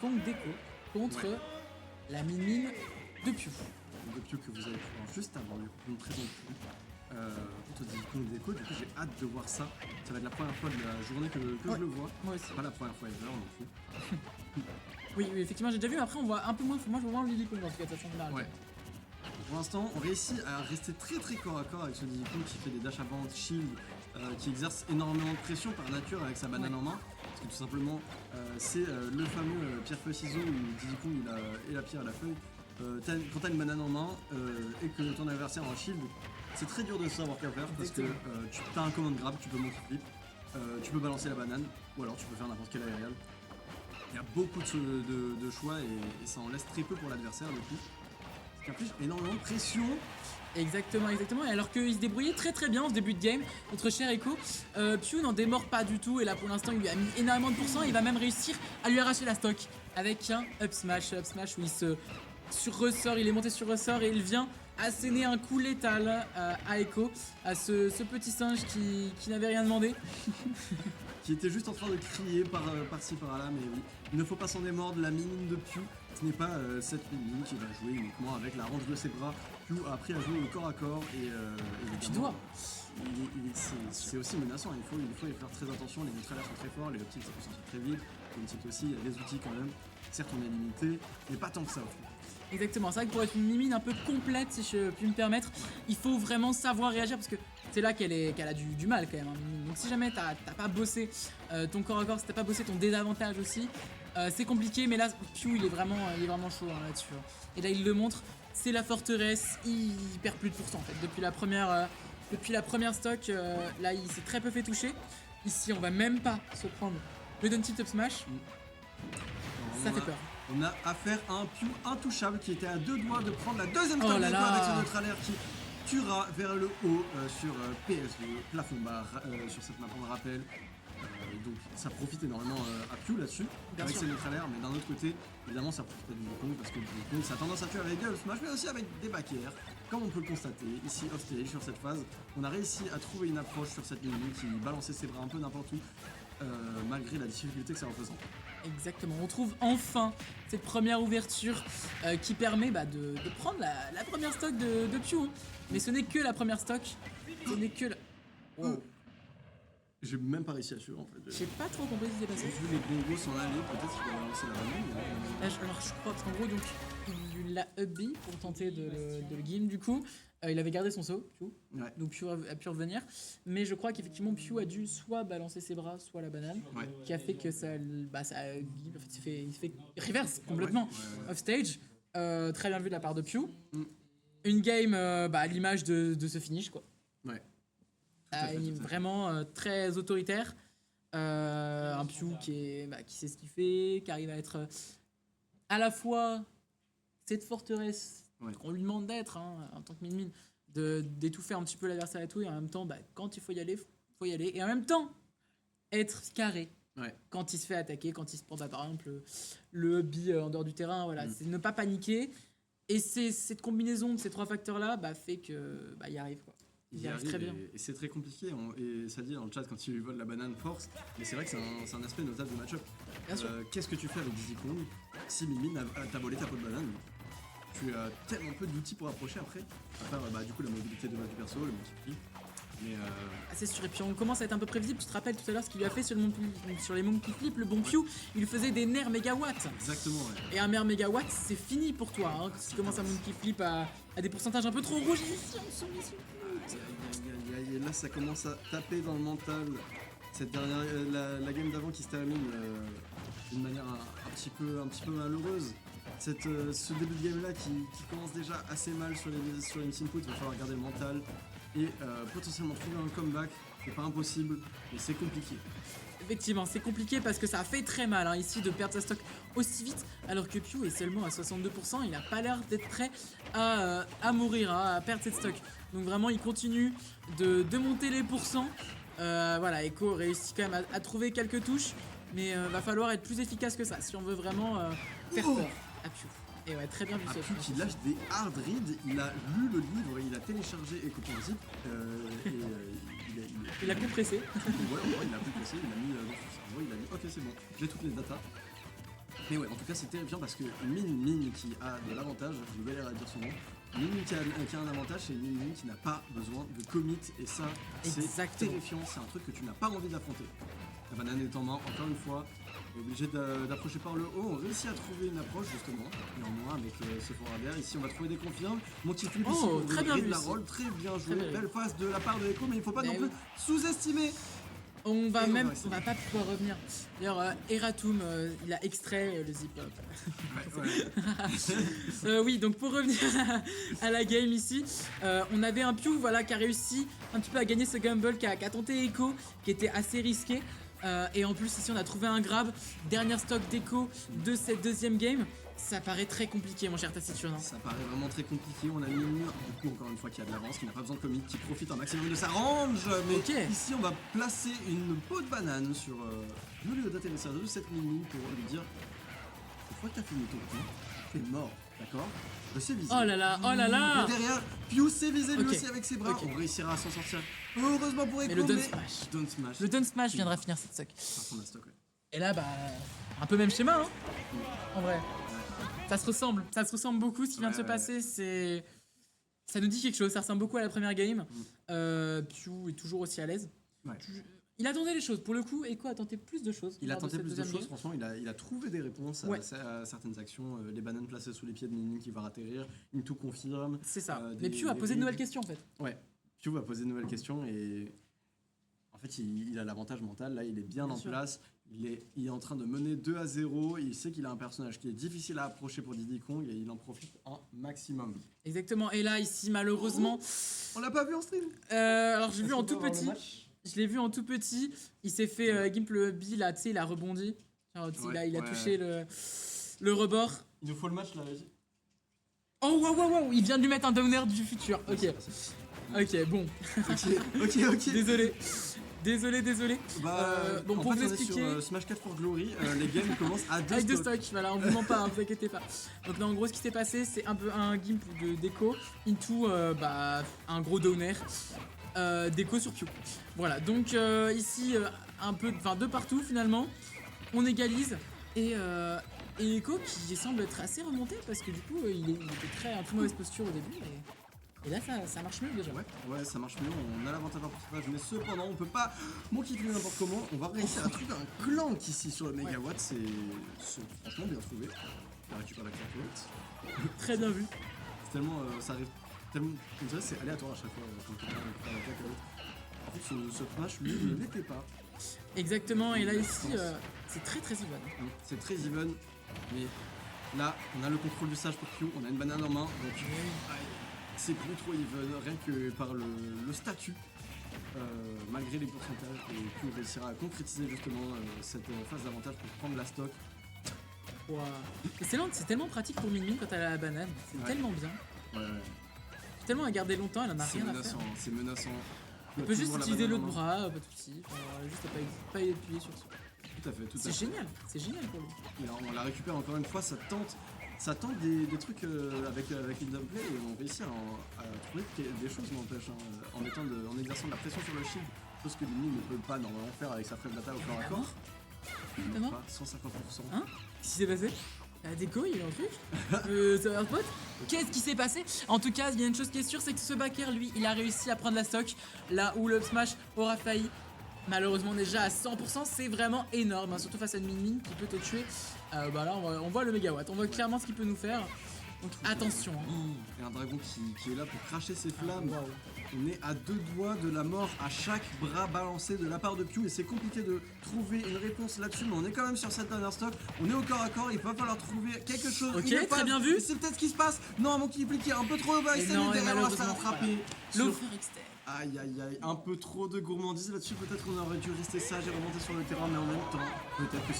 Kong Deco contre la Min de Pew. De Pew que vous allez pouvoir juste avant le montrer non plus. Contre Kong Deco, du coup j'ai hâte de voir ça. Ça va être la première fois de la journée que je le vois. Moi aussi. Pas la première fois ever non plus. Oui, effectivement, j'ai déjà vu, mais après on voit un peu moins. Moi je vois moins le Diddy Kong en tout cas, de toute façon générale. Ouais. Pour l'instant, on réussit à rester très corps à corps avec ce Diddy Kong qui fait des dashs avant, shield, qui exerce énormément de pression par nature avec sa banane en main. Parce que tout simplement, c'est le fameux pierre-feu-ciseau où Diddy Kong et la pierre et la feuille. Quand t'as une banane en main et que ton adversaire en shield, c'est très dur de savoir quoi faire parce que tu as un command grab, tu peux monkey flip, tu peux balancer la banane ou alors tu peux faire n'importe quel aérial. Il y a beaucoup de choix et ça en laisse très peu pour l'adversaire du coup. Ce qui inflige énormément de pression. Exactement. Et alors qu'il se débrouillait très bien en ce début de game, notre cher Echo, Pew n'en démord pas du tout et là pour l'instant il lui a mis énormément de pourcents. Il va même réussir à lui arracher la stock avec un up smash où il se ressort, il est monté sur ressort et il vient asséner un coup létal à Echo, à ce petit singe qui n'avait rien demandé. Qui était juste en train de crier par-ci par-là, mais oui, il ne faut pas s'en démordre, la mine de Pew, ce n'est pas cette mine qui va jouer uniquement avec la range de ses bras. Pew a appris à jouer au corps à corps et Tu dois. c'est aussi menaçant, il faut y faire très attention, les neutralaires sont très forts, les optiques ça peut sortir très vite, les optiques aussi, il y a des outils quand même, certes on est limité, mais pas tant que ça au final. Exactement, c'est vrai que pour être une mimine un peu complète, si je puis me permettre, il faut vraiment savoir réagir parce que c'est là qu'elle a du mal quand même, hein, Mimine. Donc si jamais t'as pas bossé ton corps à corps, si t'as pas bossé ton désavantage aussi, c'est compliqué, mais là Pew il est vraiment chaud hein, là-dessus. Et là il le montre, c'est la forteresse, il perd plus de pourcents en fait. Depuis la première stock, là il s'est très peu fait toucher. Ici on va même pas se prendre le down tilt up smash. Ça fait peur. On a affaire à un Pew intouchable qui était à deux doigts de prendre la deuxième stock avec ce neutralaire qui tuera vers le haut sur PS2, plafond bas sur cette map on le rappelle. Donc ça profite énormément à Pew là-dessus, avec ses neutralaires, mais d'un autre côté, évidemment ça profite à Diddy Kong parce que Diddy Kong ça a tendance à tuer avec des up smash, mais aussi avec des back air, comme on peut le constater ici off stage sur cette phase. On a réussi à trouver une approche sur cette ligne qui balançait ses bras un peu n'importe où, malgré la difficulté que ça représente. Exactement, on trouve enfin cette première ouverture qui permet de prendre la première stock de Pew. Hein. Mais ce n'est que la première stock, ce n'est que la... Wow. J'ai même pas réussi à suivre en fait. J'ai pas trop compris ce qui s'est passé. J'ai vu les bongos s'en aller, peut-être qu'il va lancer la banane. Alors je crois parce qu'en gros donc il l'a up B pour tenter de le game du coup. Il avait gardé son saut, Pew. Ouais. Donc Pew a pu revenir. Mais je crois qu'effectivement Pew a dû soit balancer ses bras, soit la banane. Ouais. Qui a fait que ça en fait, il s'est fait reverse complètement off stage. Très bien vu de la part de Pew. Une game à l'image de ce finish quoi. Ouais. Vraiment très autoritaire. Un Pew qui sait ce qu'il fait, qui arrive à être à la fois cette forteresse qu'on lui demande d'être en tant que mine d'étouffer un petit peu l'adversaire et tout, et en même temps quand il faut y aller, et en même temps être carré quand il se fait attaquer, quand il se prend par exemple le hubby en dehors du terrain, voilà, c'est ne pas paniquer, et c'est cette combinaison de ces trois facteurs là fait que il y arrive quoi. Il y arrive très bien. Et c'est très compliqué, et ça dit dans le chat quand il lui vole la banane force, mais c'est vrai que c'est un aspect notable du match-up. Qu'est-ce que tu fais avec Diddy Kong si Mimine t'a volé ta peau de banane? Tu as tellement peu d'outils pour approcher après, à part du coup la mobilité de base du perso, le multi-flip. Mais c'est sûr, et puis on commence à être un peu prévisible. Tu te rappelles tout à l'heure ce qu'il lui a fait sur les monkey flip, le bon Pew, il lui faisait des nerfs mégawatts. Exactement, ouais. Et un nerf mégawatt, c'est fini pour toi. Hein, si tu commences à monkey flip à des pourcentages un peu trop rouges. Et là ça commence à taper dans le mental. Cette dernière, la game d'avant qui se termine d'une manière un petit peu malheureuse. Ce début de game là qui commence déjà assez mal sur les miss input, il va falloir garder le mental et potentiellement trouver un comeback. C'est pas impossible, mais c'est compliqué. Effectivement, c'est compliqué parce que ça a fait très mal ici de perdre sa stock aussi vite, alors que Pew est seulement à 62%, il a pas l'air d'être prêt à mourir, à perdre cette stock. Donc vraiment, il continue de monter les pourcents. Echo réussit quand même à trouver quelques touches, mais va falloir être plus efficace que ça si on veut vraiment faire peur à Pew. Et ouais, très bien vu ça. Pew qui lâche des hard reads, il a lu le livre, il a téléchargé Echo Zip, il a compressé. Ouais, il a compressé, il a mis dans son cerveau, il a dit ok c'est bon, j'ai toutes les datas. Mais ouais, en tout cas, c'est terrifiant parce que Min qui a de l'avantage, je galère à dire son nom. Min qui a un avantage, c'est Min qui n'a pas besoin de commit, et ça, c'est Exactement. terrifiant. C'est un truc que tu n'as pas envie d'affronter. La banane étant mort, encore une fois, on est obligé d'approcher par le haut. On réussit à trouver une approche justement, néanmoins avec Sephora derrière. Ici, on va trouver des confirmes. Mon petit flip ici pour très bien le vu de la ici. roll, très bien joué. Très bien Belle phase de la part de Echo, mais il ne faut pas Mais non plus oui. sous-estimer. On va Et même, va essayer. on va pas pouvoir revenir. D'ailleurs, Eratum, il a extrait le zip-up. Oui, donc pour revenir à la game ici, on avait un Pew voilà, qui a réussi un petit peu à gagner ce gamble, qui a tenté Echo, qui était assez risqué. Et en plus ici on a trouvé un grab, dernière stock d'Echo de cette deuxième game. Ça paraît très compliqué mon cher Taciturne. Ça paraît vraiment très compliqué. On a Min, du coup, encore une fois, qui a de l'avance, qui n'a pas besoin de commit, qui profite un maximum de sa range. Mais Ok. ici, on va placer une peau de banane sur le lieu d'atterrissage de cette Min pour lui dire: une fois que t'as fini ton coup, tu es mort, d'accord? Je sais viser. Oh là là, oh là là. Et derrière, Pew sait viser lui Ok. aussi avec ses bras. Ok. On réussira à s'en sortir. Heureusement pour Echo, Mais le down smash. Down smash. Le Down Smash viendra finir cette stock. Par contre, la stock, ouais. Et là, bah, un peu même schéma, hein, en vrai. Ça se ressemble beaucoup ce qui vient de se Ouais. passer, c'est... Ça nous dit quelque chose, ça ressemble beaucoup à la première game. Pew est toujours aussi à l'aise. Ouais. Il a tenté les choses, pour le coup, Echo a tenté plus de choses. Il a lors tenté cette plus de deuxième choses, game. franchement, il a trouvé des réponses Ouais. à certaines actions. Les bananes placées sous les pieds de Min qui va atterrir, Into confirme. C'est ça. des- Mais Pew a des posé de nouvelles reads. questions en fait. Ouais, Pew va poser de nouvelles questions et en fait il a l'avantage mental, là il est bien Bien en sûr. place, il est en train de mener 2-0, il sait qu'il a un personnage qui est difficile à approcher pour Diddy Kong et il en profite un maximum. Exactement. Et là, ici, malheureusement, On l'a pas vu en stream. alors j'ai vu Est-ce en qu'on peut tout avoir le petit. match Je l'ai vu en tout petit. Il s'est fait Gimp le B là, tu sais, il a rebondi. Genre, tu sais, Ouais, il a ouais. touché le rebord. Il nous faut le match là, vas-y. Oh waouh waouh waouh, il vient de lui mettre un downer du futur. Ok, ok, bon. Ok. Désolé. Bon, en pour fait, vous on est expliquer- sur Smash 4 for Glory, les games commencent à 2 Avec deux stocks. stocks, voilà, on vous ment pas, hein, vous inquiétez pas. Donc là, en gros, ce qui s'est passé, c'est un peu un gimp de déco into un gros downer déco sur Pew. Voilà, donc ici, un peu, enfin de partout finalement, on égalise et Echo qui semble être assez remonté parce que du coup, il était très en toute mauvaise posture au début. Et là, ça marche mieux déjà. Ouais, ça marche mieux, on a l'avantage en pourcentage, mais cependant, on peut pas monkey flip n'importe comment. On va réussir à trouver un clank ici sur le mégawatt, c'est franchement bien trouvé. On récupère la claque. Très bien vu. C'est tellement, ça arrive tellement, on dirait que c'est aléatoire à chaque fois quand on récupère la claque à l'autre. En fait, ce smash, lui, ne l'était pas. Exactement, et là ici, c'est très even. C'est très even, mais là, on a le contrôle du sage pour Q, on a une banane en main, donc c'est plus trop even, rien que par le statut, malgré les pourcentages, et Q réussira à concrétiser justement cette phase d'avantage pour prendre la stock. Wow. Et c'est tellement pratique pour Min quand elle a la banane, c'est Ouais. tellement bien. Ouais, Tellement à garder longtemps, elle en a c'est rien à faire. menaçant, c'est menaçant. Elle peut juste utiliser l'autre bras, pas de soucis, juste à pas appuyer sur ça. Tout à fait, tout à fait. C'est génial pour lui. Et alors, on la récupère encore une fois, ça tente des trucs avec Indomplay et on réussit à trouver des choses, n'empêche, en exerçant de la pression sur le shield, chose que Mini ne peut pas normalement faire avec sa fraise d'attaque au corps à corps. Comment Pas 150%. Hein Qu'est-ce qui s'est passé? La déco, il est en truc Ça va spot. Qu'est-ce qui s'est passé? En tout cas, il y a une chose qui est sûre, c'est que ce backer, lui, il a réussi à prendre la stock là où le smash aura failli. Malheureusement déjà à 100%, c'est vraiment énorme, hein, surtout face à une Min qui peut te tuer. Là on voit le mégawatt, on voit clairement ce qu'il peut nous faire. Donc attention. Hein. Et un dragon qui est là pour cracher ses flammes. Waouh. On est à 2 doigts de la mort à chaque bras balancé de la part de Pew et c'est compliqué de trouver une réponse là-dessus, mais on est quand même sur cette dernière stock. On est au corps à corps, il va falloir trouver quelque chose. Ok, Il est très bien vu. et c'est peut-être ce qui se passe. Non, mon qui est un peu trop overextend non, et et derrière on va se faire malheureusement, attraper. Voilà. L'overextend. Aïe aïe aïe, un peu trop de gourmandise là-dessus. Peut-être qu'on aurait dû rester sage et remonter sur le terrain, mais en même temps, peut-être que